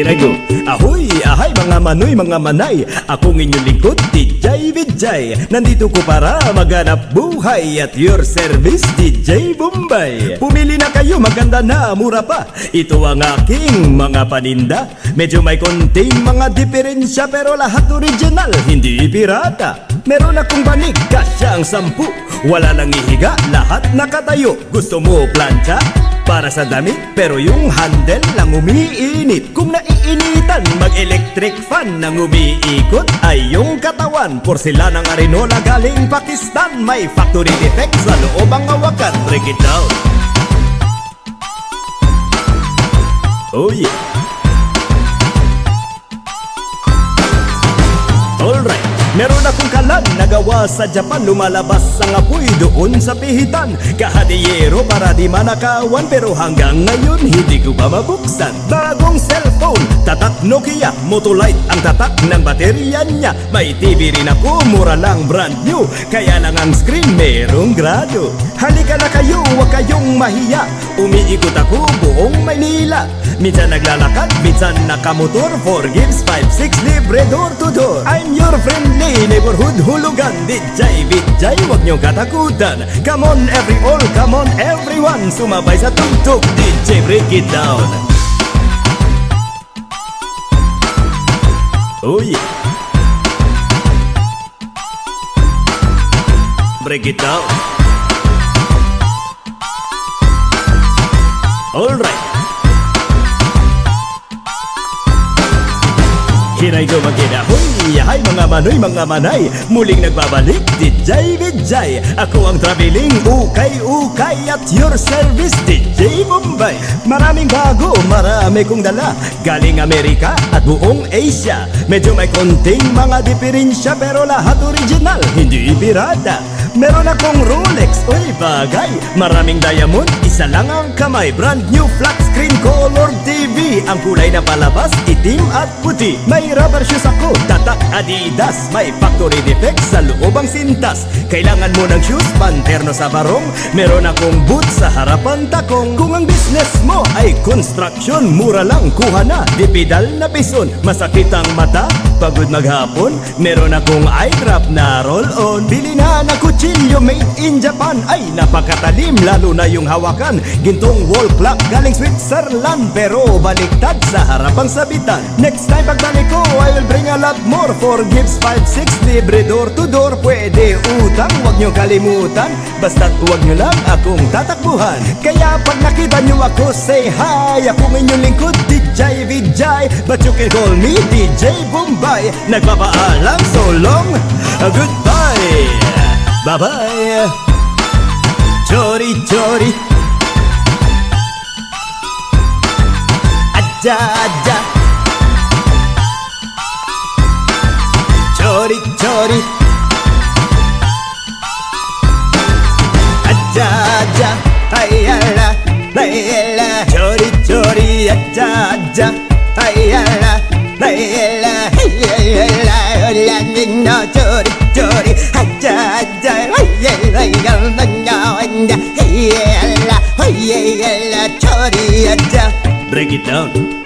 Kirago, ahoy, ahay mga manoy, mga manay. Akong inyong lingkod, DJ Vijay. Nandito ko para maghanap buhay at your service, DJ Bombay. Pumili na kayo, maganda na, mura pa. Ito ang aking mga paninda. Medyo may konting mga diferensya, pero lahat original, hindi pirata. Meron akong banig, kasya ang 10. Wala nang ihiga, lahat nakatayo. Gusto mo plancha? Para sa damit, pero yung handle lang umiinit. Kung naiinitan, mag-electric fan nang umiikot ay yung katawan. Porcelanang Arinola galing Pakistan. May factory defect sa loob ang hawakan. Break it down. Oh yeah. Alright. Meron akong kalan nagawa sa Japan. Lumalabas ang apoy doon sa pihitan. Kahadiyero para di manakawan, pero hanggang ngayon hindi ko pa mabuksan. Bagong cellphone, tatak Nokia. Motolite ang tatak ng baterya niya. May TV rin ako, mura lang, brand new. Kaya lang ang screen merong grado. Halika na kayo, huwag kayong mahiya. Umiikot ako buong Maynila. Minsan naglalakad, minsan nakamotor. 4 gives 5-6 libre door to door. I'm your friendly neighborhood hulugan, DJ Vijay, wag niyong katakutan. Come on come on everyone. Sumabay sa tugtog, DJ break it down. Oh yeah. Break it down. Alright. Hinay go magina, huy, hay mga manoy, mga manay. Muling nagbabalik, DJ Vijay. Ako ang traveling, ukay-ukay at your service, DJ Bombay. Maraming bago, marami kong dala. Galing Amerika at buong Asia. Medyo may konting mga diferensya, pero lahat original, hindi pirata. Meron akong Rolex, oy bagay. Maraming diamond, isa lang ang kamay. Brand new flat screen color TV. Ang kulay na palabas, itim at puti. May rubber shoes ako, tatak Adidas. May factory defect sa loob ang sintas. Kailangan mo ng shoes, panterno sa barong. Meron akong boots sa harapan takong. Kung ang business mo ay construction, mura lang, kuha na, di pedal na bison. Masakit ang mata, pagod maghapon. Meron akong eye drop na roll on. Bili na ng kutsilyo made in Japan. Ay napakatalim, lalo na yung hawakan. Gintong wall clock galing Switzerland, pero baliktad sa harapang sabitan. Next time pagbalik ko, I will bring a lot more. 4 gives 5-6 libre door to door. Pwede utang, wag nyo kalimutan. Basta't huwag nyo lang akong tatakbuhan. Kaya pag nakita nyo ako, say hi. Ako inyong lingkod, DJ Vijay, but you can call me DJ Bombay. Nagpapaalam, so long, goodbye. Bye-bye. Chori, chori. Aja, aja. Chori, chori. Aja, aja. Ayala, ayala. Chori, chori. Aja, aja. Ayala, ayala. Ayala, ayala. No, chori, chori. Aja, aja. Ayala, ayala. Ayala, ayala. Chori, aja. Break it down.